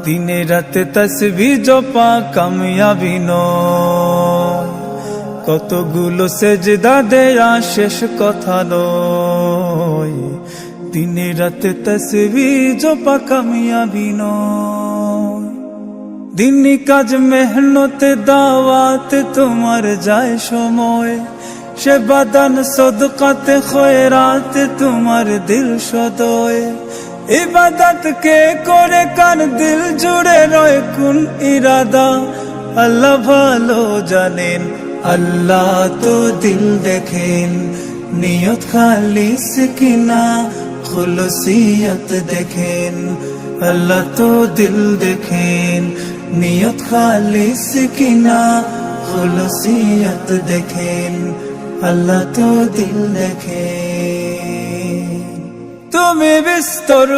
দিনে রাতে তাসবিহ জপা কামিয়াবি নয়, কতগুলো সেজদা দেয়া শেষ কথা নয়। দিনে রাতে তাসবিহ জপা কামিয়াবি নয়। দিনী কাজ মেহনতে দাওয়াতে তোমার যায় সময়, সে বাদান সদকাতে খয়রাতে তোমার দিল সদয়। ইবাদত কে করে কার দিল জুড়ে রয় কোন ইরাদা আল্লাহ ভালো জানেন। আল্লাহ তো দিল দেখেন, নিয়ত খালিস কিনা খুলসিয়ত দেখেন। আল্লাহ তো দিল দেখেন, নিয়ত খালিস কিনা খুলসিয়ত দেখেন। আল্লাহ তো দিল দেখেন। তুমি বিস্তর